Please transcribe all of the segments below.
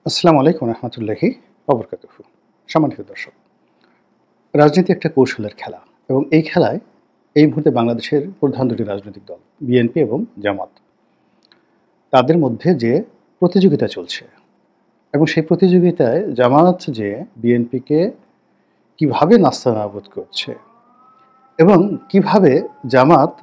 আসসালামু আলাইকুম রহমতুল্লাহি ওবরকাতুহু। সম্মানিত দর্শক, রাজনীতি একটা কৌশলের খেলা এবং এই খেলায় এই মুহূর্তে বাংলাদেশের প্রধান দুটি রাজনৈতিক দল বিএনপি এবং জামাত, তাদের মধ্যে যে প্রতিযোগিতা চলছে এবং সেই প্রতিযোগিতায় জামাত যে বিএনপিকে কিভাবে নাস্তানাবুদ করছে এবং কিভাবে জামাত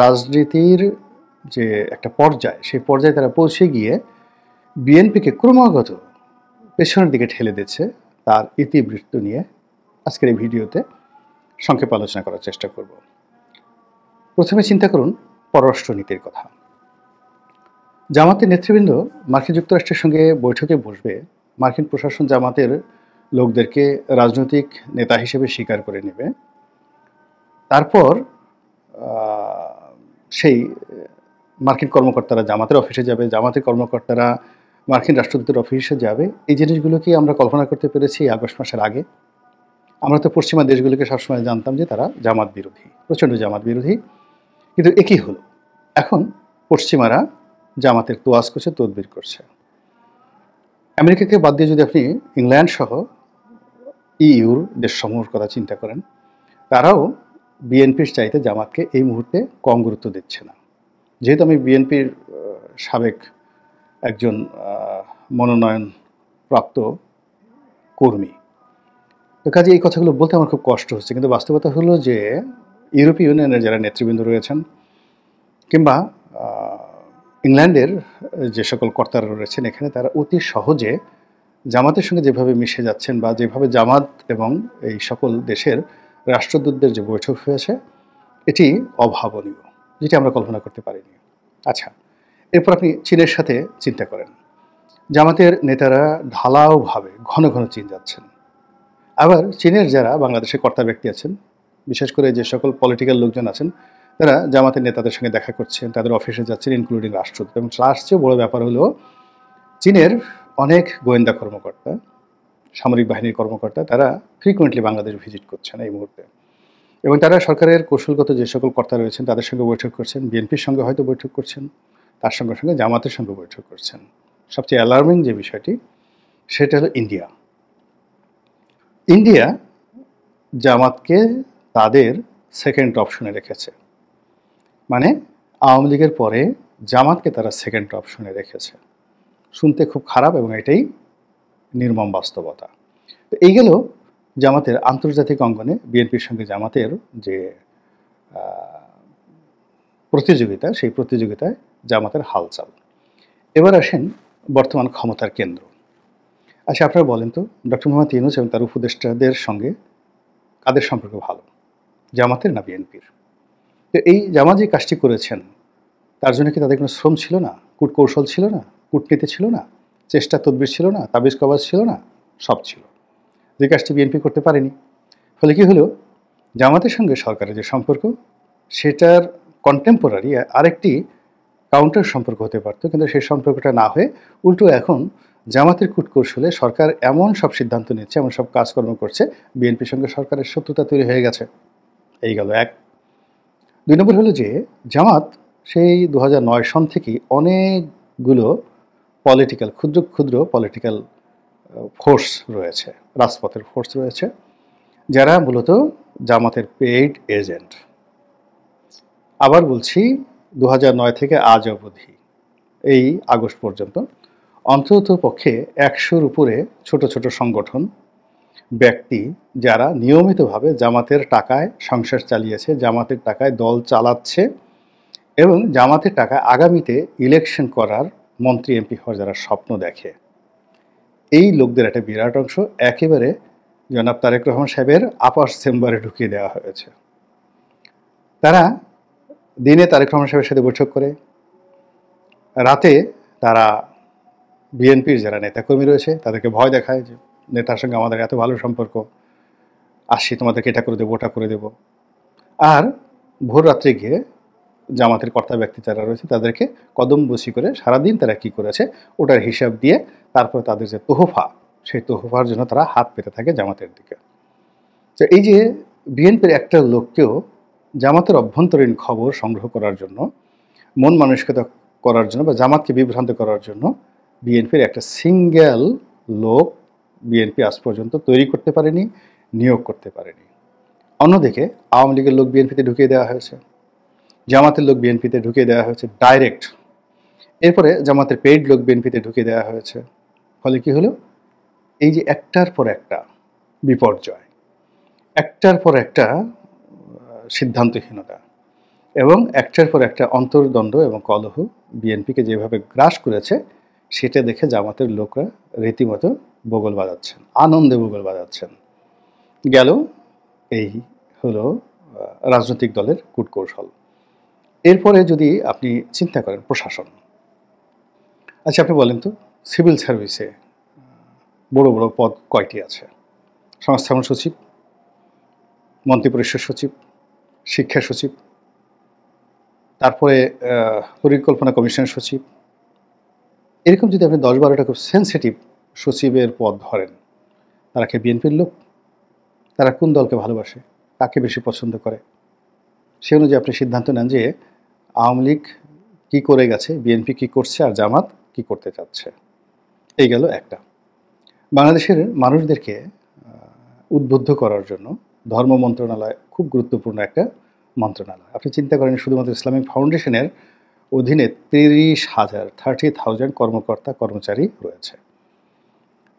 রাজনীতির যে একটা পর্যায়, সেই পর্যায়ে তারা পৌঁছে গিয়ে বিএনপিকে ক্রমাগত পেছনের দিকে ঠেলে দিচ্ছে, তার ইতিবৃত্ত নিয়ে আজকের এই ভিডিওতে সংক্ষেপে আলোচনা করার চেষ্টা করব। প্রথমে চিন্তা করুন পররাষ্ট্রনীতির কথা। জামাতের নেতৃবৃন্দ মার্কিন যুক্তরাষ্ট্রের সঙ্গে বৈঠকে বসবে, মার্কিন প্রশাসন জামাতের লোকদেরকে রাজনৈতিক নেতা হিসেবে স্বীকার করে নেবে। তারপর সেই মার্কিন কর্মকর্তারা জামাতের অফিসে যাবে, জামাতের কর্মকর্তারা মার্কিন রাষ্ট্রদূতের অফিসে যাবে। এই জিনিসগুলোকে আমরা কল্পনা করতে পেরেছি আগস্ট মাসের আগে। আমরা তো পশ্চিমা দেশগুলোকে সবসময় জানতাম যে তারা জামাত বিরোধী, প্রচণ্ড জামাত বিরোধী, কিন্তু একই হলো, এখন পশ্চিমারা জামাতের তোয়াজ করছে, তদবির করছে। আমেরিকাকে বাদ দিয়ে যদি আপনি ইংল্যান্ড সহ ইউর দেশসমূহের কথা চিন্তা করেন, তারাও বিএনপির চাইতে জামাতকে এই মুহূর্তে কম গুরুত্ব দিচ্ছে না। যেহেতু আমি বিএনপির সাবেক একজন মনোনয়ন প্রাপ্ত কর্মী, তো কাজে এই কথাগুলো বলতে আমার খুব কষ্ট হচ্ছে, কিন্তু বাস্তবতা হলো যে ইউরোপীয় ইউনিয়নের যারা নেতৃবৃন্দ রয়েছেন কিংবা ইংল্যান্ডের যে সকল কর্তারা রয়েছেন এখানে, তারা অতি সহজে জামাতের সঙ্গে যেভাবে মিশে যাচ্ছেন বা যেভাবে জামাত এবং এই সকল দেশের রাষ্ট্রদূতদের যে বৈঠক হয়েছে, এটি অভাবনীয়, যেটি আমরা কল্পনা করতে পারিনি। আচ্ছা, এরপর আপনি চীনের সাথে চিন্তা করেন। জামাতের নেতারা ঢালাওভাবে ঘন ঘন চীন যাচ্ছেন। আবার চীনের যারা বাংলাদেশের কর্তা ব্যক্তি আছেন, বিশেষ করে যে সকল পলিটিক্যাল লোকজন আছেন, তারা জামাতের নেতাদের সঙ্গে দেখা করছেন, তাদের অফিসে যাচ্ছেন, ইনক্লুডিং রাষ্ট্রদূত। এবং তার চেয়ে বড় ব্যাপার হলো চীনের অনেক গোয়েন্দা কর্মকর্তা, সামরিক বাহিনীর কর্মকর্তা, তারা ফ্রিকুয়েন্টলি বাংলাদেশ ভিজিট করছেন এই মুহূর্তে, এবং তারা সরকারের কৌশলগত যে সকল কর্তা রয়েছেন তাদের সঙ্গে বৈঠক করছেন, বিএনপির সঙ্গে হয়তো বৈঠক করছেন, তার সঙ্গে সঙ্গে জামাতের সঙ্গে বৈঠক করছেন। সবচেয়ে অ্যালার্মিং যে বিষয়টি, সেটা হলো ইন্ডিয়া। ইন্ডিয়া জামাতকে তাদের সেকেন্ড অপশনে রেখেছে, মানে আওয়ামী লীগের পরে জামাতকে তারা সেকেন্ড অপশনে রেখেছে। শুনতে খুব খারাপ এবং এটাই নির্মম বাস্তবতা। তো এই গেল জামাতের আন্তর্জাতিক অঙ্গনে বিএনপির সঙ্গে জামাতের যে প্রতিযোগিতা, সেই প্রতিযোগিতায় জামাতের হালচাল। এবার আসেন বর্তমান ক্ষমতার কেন্দ্র। আচ্ছা, আপনারা বলেন তো, ডক্টর মোহাম্মদ ইউনূস এবং তার উপদেষ্টাদের সঙ্গে কাদের সম্পর্ক ভালো, জামাতের না বিএনপির? তো এই জামাত যে কাজটি করেছেন, তার জন্য কি তাদের কোনো শ্রম ছিল না, কূটকৌশল ছিল না, কূটনীতি ছিল না, চেষ্টা তদবির ছিল না, তাবিজ কবাজ ছিল না? সব ছিল, যে কাজটি বিএনপি করতে পারেনি। ফলে কি হলো, জামাতের সঙ্গে সরকারের যে সম্পর্ক, সেটার কন্টেম্পোরারি আরেকটি কাউন্টার সম্পর্ক হতে পারতো, কিন্তু সেই সম্পর্কটা না হয়ে উল্টো এখন জামাতের কূটকৌশলে সরকার এমন সব সিদ্ধান্ত নিচ্ছে, এমন সব কাজকর্ম করছে, বিএনপির সঙ্গে সরকারের শত্রুতা তৈরি হয়ে গেছে। এই গেল এক। 2 নম্বর হলো যে জামাত সেই 2009 সন থেকেই অনেকগুলো পলিটিক্যাল, ক্ষুদ্র ক্ষুদ্র পলিটিক্যাল ফোর্স রয়েছে, রাজপথের ফোর্স রয়েছে, যারা মূলত জামাতের পেইড এজেন্ট। আবার বলছি, 2009 থেকে আজ অবধি, এই আগস্ট পর্যন্ত অন্তত পক্ষে 100-র উপরে ছোট ছোট সংগঠন, ব্যক্তি, যারা নিয়মিতভাবে জামাতের টাকায় সংসার চালিয়েছে, জামাতের টাকায় দল চালাচ্ছে এবং জামাতের টাকায় আগামীতে ইলেকশন করার, মন্ত্রী এমপি হওয়ার যারা স্বপ্ন দেখে, এই লোকদের একটা বিরাট অংশ একেবারে জনাব তারেক রহমান সাহেবের আপার চেম্বারে ঢুকিয়ে দেওয়া হয়েছে। তারা দিনে তারেক রহমান সাহেবের সাথে বৈঠক করে, রাতে তারা বিএনপির যারা নেতাকর্মী রয়েছে তাদেরকে ভয় দেখায় যে নেতার সঙ্গে আমাদের এত ভালো সম্পর্ক, আসি তোমাদেরকে এটা করে দেবো, ওটা করে দেবো। আর ভোর রাত্রে গিয়ে জামাতের কর্তা ব্যক্তি যারা রয়েছে তাদেরকে কদম বসি করে সারাদিন তারা কি করেছে ওটার হিসাব দিয়ে তারপর তাদের যে তোহফা, সেই তোহফার জন্য তারা হাত পেতে থাকে জামাতের দিকে। তো এই যে বিএনপির একটা লোককেও জামাতের অভ্যন্তরীণ খবর সংগ্রহ করার জন্য, মন মানসিকতা করার জন্য বা জামাতকে বিভ্রান্ত করার জন্য বিএনপির একটা সিঙ্গেল লোক বিএনপি আজ পর্যন্ত তৈরি করতে পারেনি, নিয়োগ করতে পারেনি। অন্যদিকে আওয়ামী লীগের লোক বিএনপিতে ঢুকিয়ে দেওয়া হয়েছে, জামাতের লোক বিএনপিতে ঢুকিয়ে দেওয়া হয়েছে ডাইরেক্ট। এরপরে জামাতের পেইড লোক বিএনপিতে ঢুকিয়ে দেওয়া হয়েছে। ফলে কি হলো, এই যে একটার পর একটা বিপর্যয়, একটার পর একটা সিদ্ধান্তহীনতা এবং একটার পর একটা অন্তর্দ্বন্দ্ব এবং কলহ বিএনপিকে যেভাবে গ্রাস করেছে, সেটা দেখে জামাতের লোকরা রীতিমতো বগল বাজাচ্ছেন, আনন্দে বগল বাজাচ্ছেন। গেল এই হলো রাজনৈতিক দলের কূটকৌশল। এরপরে যদি আপনি চিন্তা করেন প্রশাসন, আচ্ছা আপনি বলেন তো সিভিল সার্ভিসে বড় বড় পদ কয়টি আছে? সংস্থাপন সচিব, মন্ত্রিপরিষদ সচিব, শিক্ষা সচিব, তারপরে পরিকল্পনা কমিশনের সচিব। এরকম যদি আপনি 10-12টা খুব সেন্সিটিভ সচিবের পদ ধরেন, তারা কি বিএনপির লোক? তারা কোন দলকে ভালোবাসে, কাকে বেশি পছন্দ করে, সে অনুযায়ী আপনি সিদ্ধান্ত নেন যে আওয়ামী লীগ কী করে গেছে, বিএনপি কী করছে, আর জামাত কী করতে চাচ্ছে। এই গেল একটা। বাংলাদেশের মানুষদেরকে উদ্বুদ্ধ করার জন্য ধর্ম মন্ত্রণালয় খুব গুরুত্বপূর্ণ একটা মন্ত্রণালয়। আপনি চিন্তা করেন শুধুমাত্র ইসলামিক ফাউন্ডেশনের অধীনে 30,000 কর্মকর্তা কর্মচারী রয়েছে।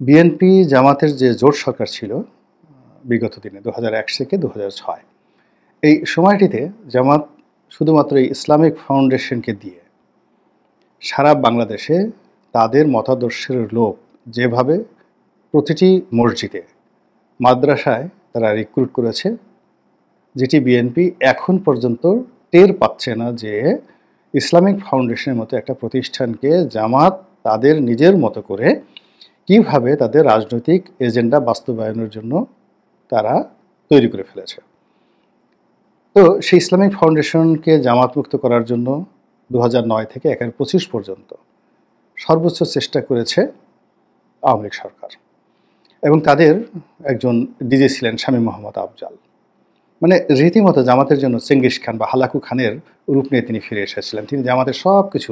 বিএনপি জামাতের যে জোট সরকার ছিল বিগত দিনে 2001 থেকে 2006, এই সময়টিতে জামাত শুধুমাত্র এই ইসলামিক ফাউন্ডেশনকে দিয়ে সারা বাংলাদেশে তাদের মতাদর্শের লোক যেভাবে প্রতিটি মসজিদে, মাদ্রাসায় তারা রিক্রুট করেছে, যেটি বিএনপি এখন পর্যন্ত টের পাচ্ছে না যে ইসলামিক ফাউন্ডেশনের মতো একটা প্রতিষ্ঠানকে জামাত তাদের নিজের মতো করে কিভাবে তাদের রাজনৈতিক এজেন্ডা বাস্তবায়নের জন্য তারা তৈরি করে ফেলেছে। তো সেই ইসলামিক ফাউন্ডেশনকে জামাত মুক্ত করার জন্য 2009 থেকে 2025 পর্যন্ত সর্বোচ্চ চেষ্টা করেছে আওয়ামী লীগ সরকার, এবং তাদের একজন ডিজি ছিলেন শামীম মোহাম্মদ আফজাল। মানে রীতিমতো জামাতের জন্য চেঙ্গিস খান বা হালাকু খানের রূপ নিয়ে তিনি ফিরে এসেছিলেন। তিনি জামাতের সব কিছু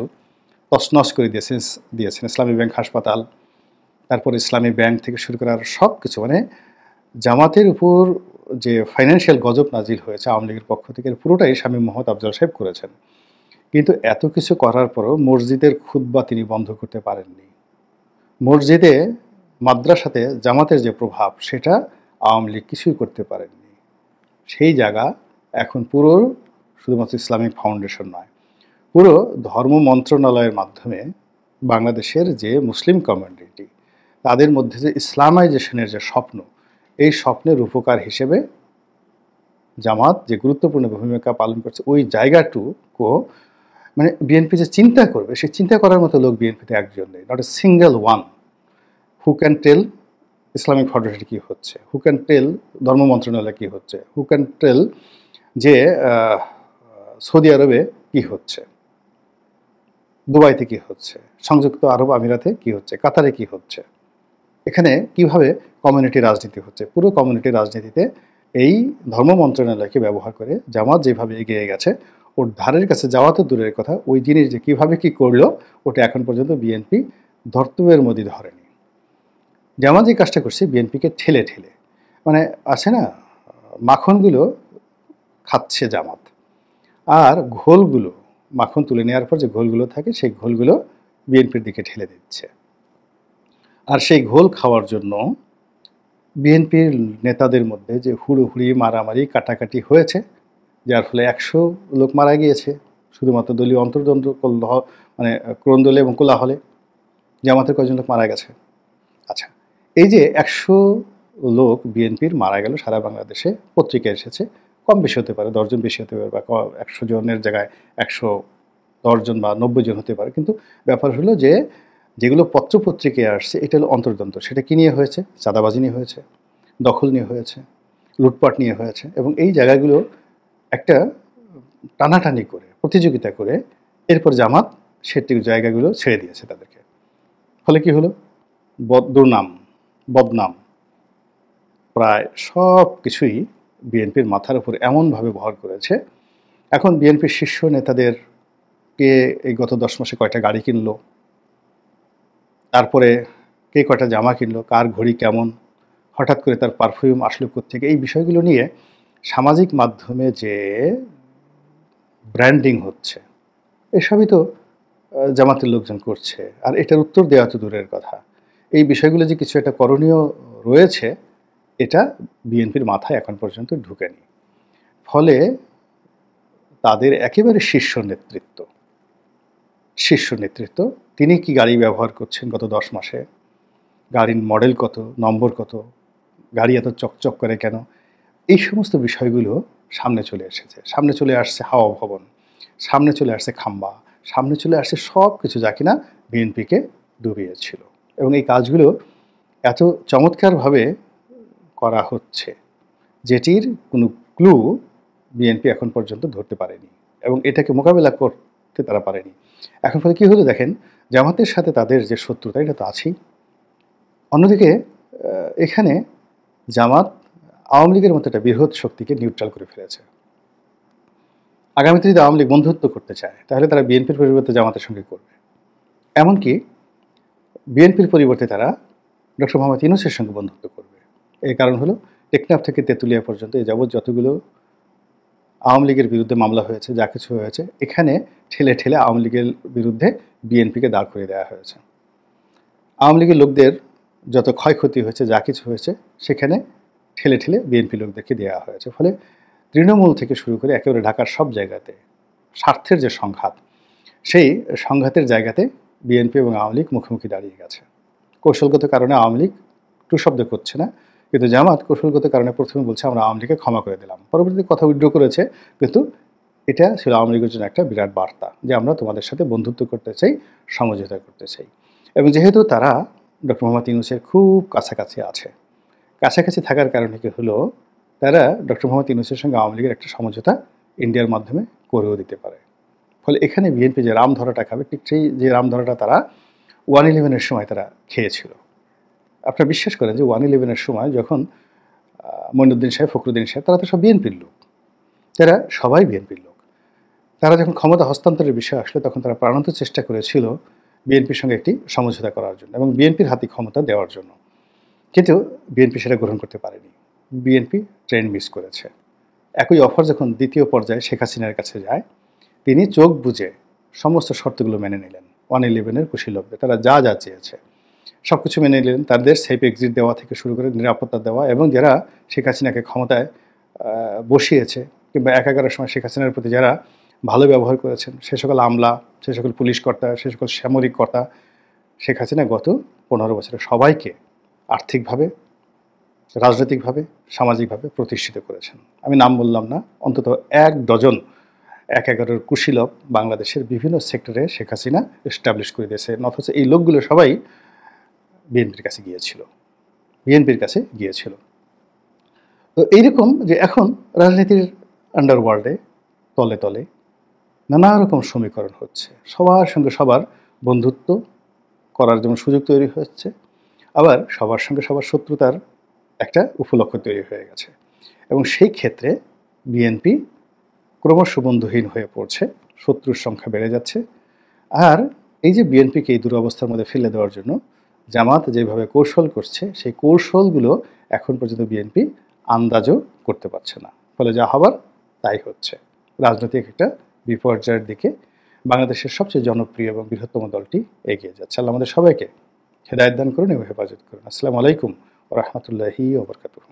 তছনছ করে দিয়েছেন। ইসলামী ব্যাংক হাসপাতাল, তারপর ইসলামী ব্যাংক থেকে শুরু করার সব কিছু, মানে জামাতের উপর যে ফাইন্যান্সিয়াল গজব নাজিল হয়েছে আওয়ামী লীগের পক্ষ থেকে, পুরোটাই শামীম মোহাম্মদ আফজাল সাহেব করেছেন। কিন্তু এত কিছু করার পরও মসজিদের খুতবা তিনি বন্ধ করতে পারেননি। মসজিদে, মাদ্রাসাতে জামাতের যে প্রভাব, সেটা আওয়ামী লীগ কিছুই করতে পারেননি। সেই জায়গা এখন পুরো শুধুমাত্র ইসলামিক ফাউন্ডেশন নয়, পুরো ধর্ম মন্ত্রণালয়ের মাধ্যমে বাংলাদেশের যে মুসলিম কমিউনিটি, তাদের মধ্যে যে ইসলামাইজেশনের যে স্বপ্ন, এই স্বপ্নের উপকার হিসেবে জামাত যে গুরুত্বপূর্ণ ভূমিকা পালন করছে, ওই জায়গাটুকু মানে বিএনপি যে চিন্তা করবে, সেই চিন্তা করার মতো লোক বিএনপিতে একজন নেই, not a single one who can tell Islamic Foundation কী হচ্ছে, হু ক্যান টেল ধর্ম মন্ত্রণালয় কী হচ্ছে, হু ক্যান টেল যে সৌদি আরবে কী হচ্ছে, দুবাইতে কী হচ্ছে, সংযুক্ত আরব আমিরাতে কী হচ্ছে, কাতারে কী হচ্ছে, এখানে কিভাবে কমিউনিটি রাজনীতি হচ্ছে। পুরো কমিউনিটি রাজনীতিতে এই ধর্ম মন্ত্রণালয়কে ব্যবহার করে জামাত যেভাবে এগিয়ে গেছে, ওর ধারের কাছে যাওয়া তো দূরের কথা, ওই জিনিস যে কীভাবে কী করলো, ওটা এখন পর্যন্ত বিএনপি ধর্তব্যের মধ্যে ধরেনি। জামাত যে কাজটা করছে বিএনপিকে ঠেলে ঠেলে, মানে আছে না, মাখনগুলো খাচ্ছে জামাত, আর ঘোলগুলো, মাখন তুলে নেওয়ার পর যে ঘোলগুলো থাকে, সেই ঘোলগুলো বিএনপির দিকে ঠেলে দিচ্ছে। আর সেই ঘোল খাওয়ার জন্য বিএনপির নেতাদের মধ্যে যে হুড়োহুড়ি, মারামারি, কাটাকাটি হয়েছে, যার ফলে 100 লোক মারা গিয়েছে শুধুমাত্র দলীয় অন্তর্দ্বন্দ্ব, মানে ক্রন্দলে এবং কোলাহলে। জামাতের কয়েকজন লোক মারা গেছে। আচ্ছা, এই যে 100 লোক বিএনপির মারা গেল, সারা বাংলাদেশে পত্রিকায় এসেছে, কম বেশি হতে পারে, 10 জন বেশি হতে পারে, বা 100 জনের জায়গায় 110 জন বা 90 জন হতে পারে। কিন্তু ব্যাপার হলো যে যেগুলো পত্রপত্রিকায় আসছে, এটা হলো অন্তর্দ্বন্দ্ব। সেটা কী নিয়ে হয়েছে? চাঁদাবাজি নিয়ে হয়েছে, দখল নিয়ে হয়েছে, লুটপাট নিয়ে হয়েছে, এবং এই জায়গাগুলো একটা টানাটানি করে, প্রতিযোগিতা করে, এরপর জামাত সেটি জায়গাগুলো ছেড়ে দিয়েছে তাদেরকে। ফলে কি হলো? দুর্নাম, বদনাম, প্রায় সব কিছুই বিএনপির মাথার উপর এমনভাবে ভর করেছে। এখন বিএনপির শীর্ষ নেতাদেরকে এই গত 10 মাসে কয়টা গাড়ি কিনলো, তারপরে কে কয়টা জামা কিনলো, কার ঘড়ি কেমন, হঠাৎ করে তার পারফিউম আসলো কোত্থেকে, এই বিষয়গুলো নিয়ে সামাজিক মাধ্যমে যে ব্র্যান্ডিং হচ্ছে, এসবই তো জামাতের লোকজন করছে। আর এটার উত্তর দেওয়া তো দূরের কথা। এই বিষয়গুলো যে কিছু একটা করণীয় রয়েছে, এটা বিএনপির মাথায় এখন পর্যন্ত ঢুকেনি। ফলে তাদের একেবারে শীর্ষ নেতৃত্ব তিনি কি গাড়ি ব্যবহার করছেন গত 10 মাসে, গাড়ির মডেল কত, নম্বর কত, গাড়ি এত চকচক করে কেন, এই সমস্ত বিষয়গুলো সামনে চলে এসেছে। সামনে চলে আসছে হাওয়া ভবন, সামনে চলে আসছে খাম্বা, সামনে চলে আসছে সব কিছু যা কিনা বিএনপিকে ডুবিয়েছিল। এবং এই কাজগুলো এত চমৎকারভাবে করা হচ্ছে যেটির কোনো ক্লু বিএনপি এখন পর্যন্ত ধরতে পারেনি এবং এটাকে মোকাবেলা করতে তারা পারেনি। এখন ফলে কী হলো দেখেন, জামাতের সাথে তাদের যে শত্রুতা এটা তো আছেই। অন্যদিকে এখানে জামাত আওয়ামী লীগের মতো একটা বৃহৎ শক্তিকে নিউট্রাল করে ফেলেছে। আগামীতে যদি আওয়ামী লীগ বন্ধুত্ব করতে চায় তাহলে তারা বিএনপির পরিবর্তে জামাতের সঙ্গে করবে। এমনকি বিএনপির পরিবর্তে তারা ডক্টর মোহাম্মদ ইউনূসের সঙ্গে বন্ধুত্ব করবে। এর কারণ হলো টেকনাফ থেকে তেঁতুলিয়া পর্যন্ত এই যাবৎ যতগুলো আওয়ামী লীগের বিরুদ্ধে মামলা হয়েছে, যা কিছু হয়েছে, এখানে ঠেলে ঠেলে আওয়ামী লীগের বিরুদ্ধে বিএনপিকে দাঁড় করিয়ে দেওয়া হয়েছে। আওয়ামী লীগের লোকদের যত ক্ষয়ক্ষতি হয়েছে, যা কিছু হয়েছে, সেখানে ঠেলে ঠেলে বিএনপি লোকদেরকে দেওয়া হয়েছে। ফলে তৃণমূল থেকে শুরু করে একেবারে ঢাকার সব জায়গাতে স্বার্থের যে সংঘাত, সেই সংঘাতের জায়গাতে বিএনপি এবং আওয়ামী লীগ মুখোমুখি দাঁড়িয়ে গেছে। কৌশলগত কারণে আওয়ামী লীগ টু শব্দ করছে না, কিন্তু জামাত কৌশলগত কারণে প্রথমে বলছে আমরা আওয়ামী লীগকে ক্ষমা করে দিলাম, পরবর্তীতে কথা উইথড্র করেছে। কিন্তু এটা ছিল আওয়ামী লীগের জন্য একটা বিরাট বার্তা যে আমরা তোমাদের সাথে বন্ধুত্ব করতে চাই, সমঝোতা করতে চাই। এবং যেহেতু তারা ডক্টর মোহাম্মদ ইউনূসের খুব কাছাকাছি আছে, কাছাকাছি থাকার কারণে কি হলো, তারা ডক্টর মোহাম্মদ ইউনূসের সঙ্গে আওয়ামী লীগের একটা সমঝোতা ইন্ডিয়ার মাধ্যমে করেও দিতে পারে। ফলে এখানে বিএনপি যে রামধরাটা খাবে, ঠিক সেই যে রামধরাটা তারা 111-এর সময় তারা খেয়েছিল। আপনারা বিশ্বাস করেন যে 111-এর সময় যখন মঈনুদ্দিন সাহেব, ফখরুদ্দিন সাহেব, তারা তো সব বিএনপির লোক, তারা সবাই বিএনপির লোক। তারা যখন ক্ষমতা হস্তান্তরের বিষয় আসলো তখন তারা প্রাণান্ত চেষ্টা করেছিল বিএনপির সঙ্গে একটি সমঝোতা করার জন্য এবং বিএনপির হাতে ক্ষমতা দেওয়ার জন্য, কিন্তু বিএনপি সেটা গ্রহণ করতে পারেনি। বিএনপি ট্রেন মিস করেছে। একই অফার যখন দ্বিতীয় পর্যায়ে শেখ হাসিনার কাছে যায়, তিনি চোখ বুজে সমস্ত শর্তগুলো মেনে নিলেন। 111-এর কুশীলভ্যে তারা যা যা চেয়েছে সব কিছু মেনে নিলেন। তাদের সেফ এক্সিট দেওয়া থেকে শুরু করে নিরাপত্তা দেওয়া, এবং যারা শেখ হাসিনাকে ক্ষমতায় বসিয়েছে কিংবা একাগারের সময় শেখ হাসিনার প্রতি যারা ভালো ব্যবহার করেছেন, সে সকল আমলা, সে সকল পুলিশ কর্তা, সে সকল সামরিক কর্তা, শেখ হাসিনা গত 15 বছরে সবাইকে আর্থিকভাবে, রাজনৈতিকভাবে, সামাজিকভাবে প্রতিষ্ঠিত করেছেন। আমি নাম বললাম না, অন্তত 1 ডজন 1-11-এর কুশীলভ বাংলাদেশের বিভিন্ন সেক্টরে শেখ হাসিনা এস্টাবলিশ করে দিয়েছে। অথচ এই লোকগুলো সবাই বিএনপির কাছে গিয়েছিল। তো এইরকম যে এখন রাজনীতির আন্ডারওয়ার্ল্ডে তলে তলে নানা রকম সমীকরণ হচ্ছে। সবার সঙ্গে সবার বন্ধুত্ব করার যেমন সুযোগ তৈরি হচ্ছে, আবার সবার সঙ্গে সবার শত্রুতার একটা উপলক্ষ্য তৈরি হয়ে গেছে। এবং সেই ক্ষেত্রে বিএনপি ক্রমশ বন্ধুহীন হয়ে পড়ছে, শত্রুর সংখ্যা বেড়ে যাচ্ছে। আর এই যে বিএনপিকে এই দুরবস্থার মধ্যে ফেলে দেওয়ার জন্য জামাত যেভাবে কৌশল করছে, সেই কৌশলগুলো এখন পর্যন্ত বিএনপি আন্দাজও করতে পারছে না। ফলে যা হবার তাই হচ্ছে। রাজনৈতিক একটা বিপর্যয়ের দিকে বাংলাদেশের সবচেয়ে জনপ্রিয় এবং বৃহত্তম দলটি এগিয়ে যাচ্ছে। আল্লাহ আমাদের সবাইকে হেদায়েত দান করুন এবং হেফাজত করুন। আসসালামু আলাইকুম ওয়া রাহমাতুল্লাহি ওয়া বারাকাতুহু।